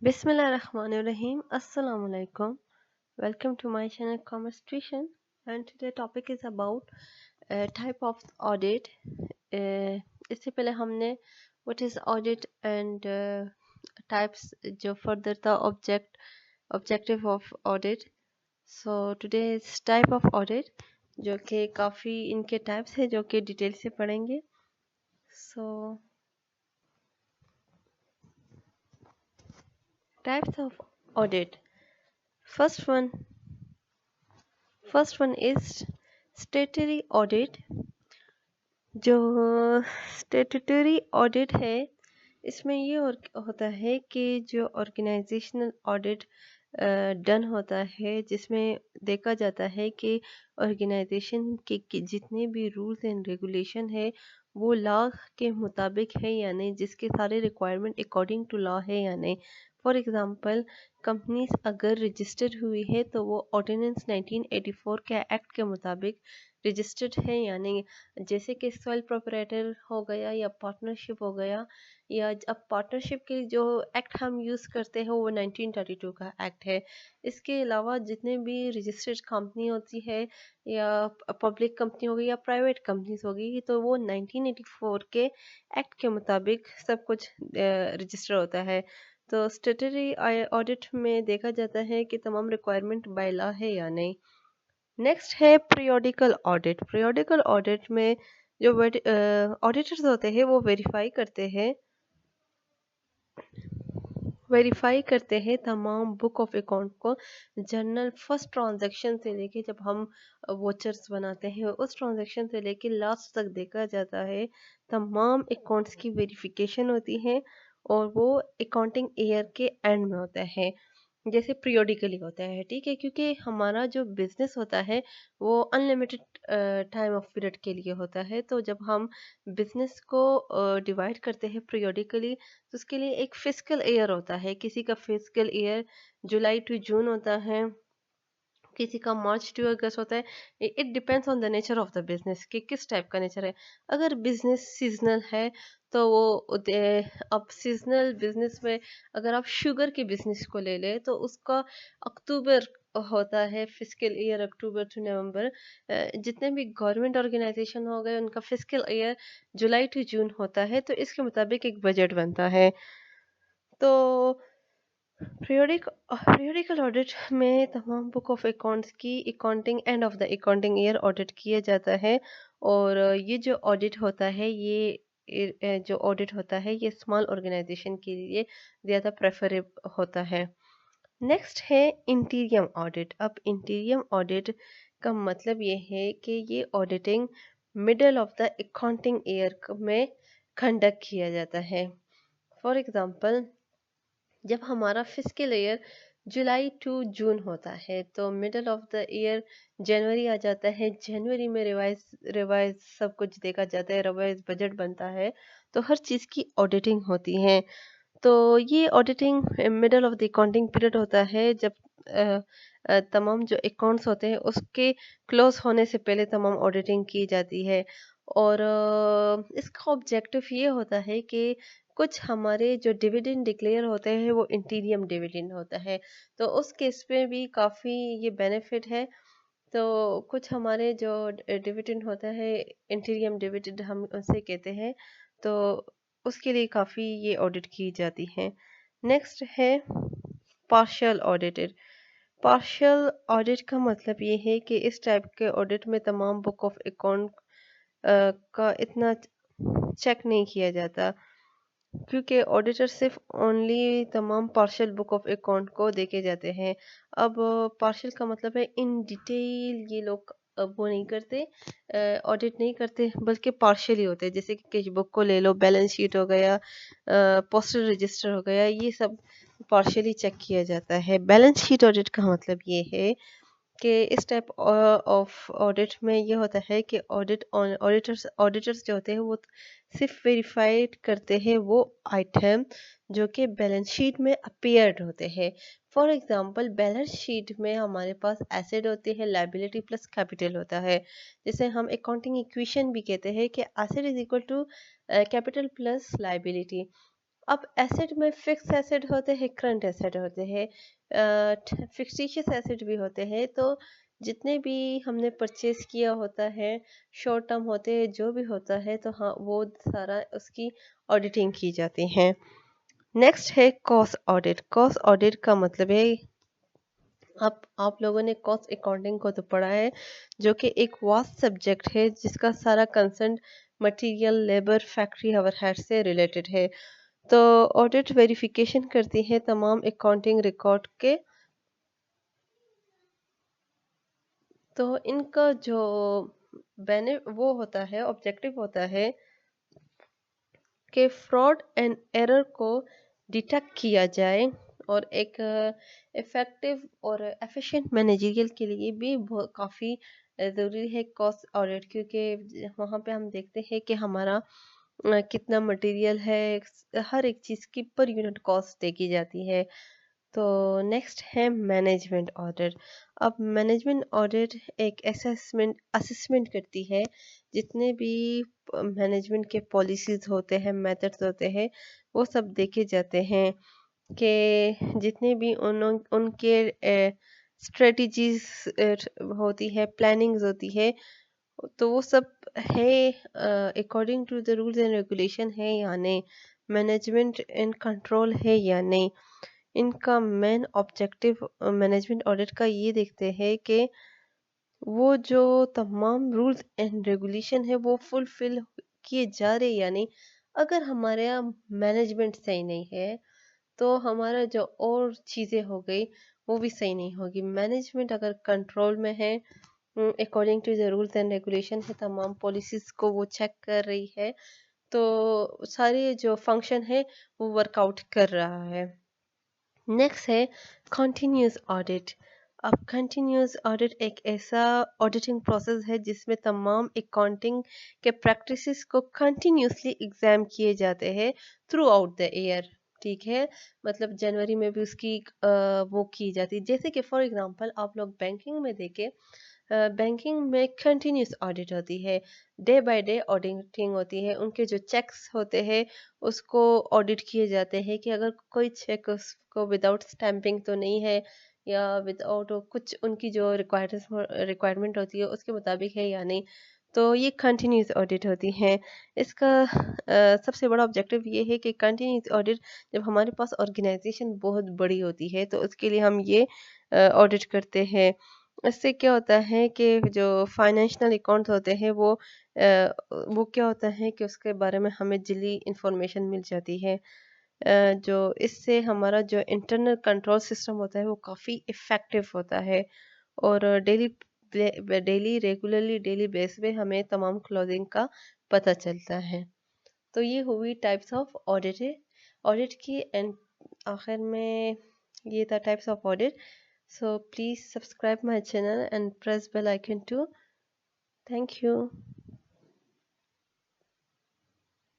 Bismillahirrahmanirrahim. Assalamu alaikum. Welcome to my channel Commerce Tuition. And today topic is about type of audit. इससे पहले हमने what is audit and types जो further था objective of audit. So today is type of audit जो कि काफ़ी इनके types है जो कि डिटेल से पढ़ेंगे. So types of audit. First one is statutory audit. जो स्टेटूटरी ऑडिट है इसमें ये होता है कि जो ऑर्गेनाइजेशनल ऑडिट डन होता है जिसमें देखा जाता है कि ऑर्गेनाइजेशन के जितने भी रूल्स एंड रेगुलेशन है वो लॉ के मुताबिक है या नहीं, जिसके सारे रिक्वायरमेंट अकॉर्डिंग टू लॉ है या नहीं. फॉर एग्जांपल कंपनीज अगर रजिस्टर्ड हुई है तो वो ऑर्डिनेंस 1984 के एक्ट के मुताबिक रजिस्टर्ड है या नहीं. जैसे कि सोल प्रोपराइटर हो गया या पार्टनरशिप हो गया, या अब पार्टनरशिप के जो एक्ट हम यूज़ करते हैं वो 1932 का एक्ट है. इसके अलावा जितने भी रजिस्टर्ड कंपनी होती है या पब्लिक कंपनी होगी या प्राइवेट कंपनीज होगी तो वो 1984 के एक्ट के मुताबिक सब कुछ रजिस्टर होता है. तो स्टेटरी ऑडिट में देखा जाता है कि तमाम रिक्वायरमेंट बाय लॉ है या नहीं. नेक्स्ट है पीरियोडिकल ऑडिट. पीरियोडिकल ऑडिट में जो ऑडिटर्स होते हैं वो वेरीफाई करते हैं तमाम बुक ऑफ अकाउंट को. जर्नल फर्स्ट ट्रांजैक्शन से लेके जब हम वोचर्स बनाते हैं उस ट्रांजैक्शन से लेके लास्ट तक देखा जाता है. तमाम अकाउंट्स की वेरिफिकेशन होती है और वो अकाउंटिंग ईयर के एंड में होता है, जैसे पीरियोडिकली होता है. ठीक है, क्योंकि हमारा जो बिजनेस होता है वो अनलिमिटेड टाइम ऑफ पीरियड के लिए होता है. तो जब हम बिजनेस को डिवाइड करते हैं पीरियोडिकली तो उसके लिए एक फिस्कल ईयर होता है. किसी का फिस्कल ईयर जुलाई टू जून होता है, किसी का मार्च टू अगस्त होता है. It depends on the nature of the business कि किस टाइप का नेचर है. अगर बिजनेस सीजनल है तो अब सीजनल बिजनेस में अगर आप शुगर के बिजनेस को ले लें तो उसका अक्टूबर होता है फिस्कल ईयर, अक्टूबर टू नवंबर. जितने भी गवर्नमेंट ऑर्गेनाइजेशन हो गए उनका फिस्कल ईयर जुलाई टू जून होता है, तो इसके मुताबिक एक बजट बनता है. तो पीरियोडिकल ऑडिट में तमाम बुक ऑफ अकाउंट्स की accounting end of the accounting year audit किया जाता है. और ये जो ऑडिट होता है जो ऑडिट होता है ये स्मॉल ऑर्गेनाइजेशन के लिए ज़्यादा प्रेफरेबल होता है. नेक्स्ट है इंटीरियम ऑडिट. अब इंटीरियम ऑडिट का मतलब ये है कि ये auditing middle of the accounting year में कंडक्ट किया जाता है. फॉर एग्जांपल जब हमारा फिस्कल ईयर जुलाई टू जून होता है तो मिडल ऑफ द ईयर जनवरी आ जाता है. जनवरी में रिवाइज सब कुछ देखा जाता है, रिवाइज बजट बनता है, तो हर चीज़ की ऑडिटिंग होती है. तो ये auditing middle of the accounting period होता है जब तमाम जो अकाउंट्स होते हैं उसके क्लोज होने से पहले तमाम ऑडिटिंग की जाती है. और इसका ऑब्जेक्टिव ये होता है कि कुछ हमारे जो डिविडेंड डिक्लेयर होते हैं वो इंटीरियम डिविडेंड होता है, तो उस केस में भी काफ़ी ये बेनिफिट है. तो कुछ हमारे जो डिविडेंड होता है इंटीरियम डिविडेंड हम उसे कहते हैं, तो उसके लिए काफ़ी ये ऑडिट की जाती है. नेक्स्ट है पार्शियल ऑडिटेड. पार्शियल ऑडिट का मतलब ये है कि इस टाइप के ऑडिट में तमाम बुक ऑफ अकाउंट का इतना चेक नहीं किया जाता, क्योंकि ऑडिटर सिर्फ ओनली तमाम पार्शियल बुक ऑफ अकाउंट को देखे जाते हैं. अब पार्शियल का मतलब है इन डिटेल ये लोग वो नहीं करते, ऑडिट नहीं करते, बल्कि पार्शियली होते हैं. जैसे कि कैश बुक को ले लो, बैलेंस शीट हो गया, पोस्टल रजिस्टर हो गया, ये सब पार्शियली चेक किया जाता है. बैलेंस शीट ऑडिट का मतलब ये है कि इस टाइप ऑफ ऑडिट में ये होता है कि ऑडिटर्स जो होते हैं वो सिर्फ वेरीफाइड करते हैं वो आइटम जो कि बैलेंस शीट में अपीयर्ड होते हैं. फॉर एग्जांपल बैलेंस शीट में हमारे पास एसेट होते हैं, लायबिलिटी प्लस कैपिटल होता है. जिसे हम अकाउंटिंग इक्वेशन भी कहते हैं कि asset is equal to capital plus liability. अब एसेट में फिक्स एसेट होते हैं, करंट एसेट होते हैं, फिक्टिशियस एसेट भी होते हैं। तो जितने भी हमने परचेज किया होता है, शॉर्ट टर्म होते हैं, जो भी होता है, तो हाँ वो सारा उसकी ऑडिटिंग की जाती है। नेक्स्ट है कॉस्ट ऑडिट। कॉस्ट ऑडिट का मतलब है, आप लोगों ने कॉस्ट अकाउंटिंग को तो पढ़ा है, जो कि एक वास्ट सब्जेक्ट है जिसका सारा concern material, labour, factory overhead से रिलेटेड है। तो ऑडिट वेरिफिकेशन करती है तमाम अकाउंटिंग रिकॉर्ड के। तो इनका जो वो होता है, ऑब्जेक्टिव होता है कि फ्रॉड एंड एरर को डिटेक्ट किया जाए, और एक इफ़ेक्टिव और एफिशिएंट मैनेजरियल के लिए भी काफ़ी ज़रूरी है कॉस्ट ऑडिट, क्योंकि वहाँ पे हम देखते हैं कि हमारा कितना मटेरियल है, हर एक चीज़ की पर यूनिट कॉस्ट देखी जाती है। तो नेक्स्ट है मैनेजमेंट ऑडिट। अब मैनेजमेंट ऑडिट एक असेसमेंट असेसमेंट करती है जितने भी मैनेजमेंट के पॉलिसीज होते हैं, मेथड्स होते हैं, वो सब देखे जाते हैं कि जितने भी उनके स्ट्रेटजीज होती है, प्लानिंग्स होती है, तो वो सब है according to the rules and regulation है या नहीं, मैनेजमेंट एंड कंट्रोल है या नहीं। इनका मेन ऑब्जेक्टिव मैनेजमेंट ऑडिट का ये देखते हैं कि वो जो तमाम रूल्स एंड रेगुलेशन है वो फुलफिल किए जा रहे या नहीं। अगर हमारे यहाँ मैनेजमेंट सही नहीं है, तो हमारा जो और चीज़ें हो गई वो भी सही नहीं होगी। मैनेजमेंट अगर कंट्रोल में है, according to the rules and regulation है, तमाम पॉलिसीज को वो चेक कर रही है, तो सारे जो फंक्शन है वो वर्कआउट कर रहा है। नेक्स्ट है कंटिन्यूस ऑडिट। अब कंटिन्यूस ऑडिट एक ऐसा ऑडिटिंग प्रोसेस है जिसमें तमाम अकाउंटिंग के प्रैक्टिसेस को कंटिन्यूसली एग्जाम किए जाते हैं थ्रू आउट द ईयर। ठीक है, मतलब जनवरी में भी उसकी वो की जाती है। जैसे कि फॉर एग्जांपल आप लोग बैंकिंग में देखें, बैंकिंग में कंटिन्यूस ऑडिट होती है, डे बाय डे ऑडिटिंग होती है। उनके जो चेक्स होते हैं उसको ऑडिट किए जाते हैं कि अगर कोई चेक उसको विदाउट स्टैंपिंग तो नहीं है, या विदाउट कुछ उनकी जो रिक्वायरमेंट होती है उसके मुताबिक है या नहीं। तो ये कंटिन्यूस ऑडिट होती है। इसका सबसे बड़ा ऑब्जेक्टिव ये है कि कंटिन्यूस ऑडिट, जब हमारे पास ऑर्गेनाइजेशन बहुत बड़ी होती है तो उसके लिए हम ये ऑडिट करते हैं। इससे क्या होता है कि जो फाइनेंशियल अकाउंट्स होते हैं वो क्या होता है कि उसके बारे में हमें जल्दी इंफॉर्मेशन मिल जाती है। जो इससे हमारा जो इंटरनल कंट्रोल सिस्टम होता है वो काफ़ी इफ़ेक्टिव होता है, और डेली रेगुलरली डेली बेस पे हमें तमाम क्लोजिंग का पता चलता है। तो ये हुई टाइप्स ऑफ ऑडिट ऑडिट की, एंड आखिर में ये था types of audit. So please subscribe my channel and press bell icon too. Thank you.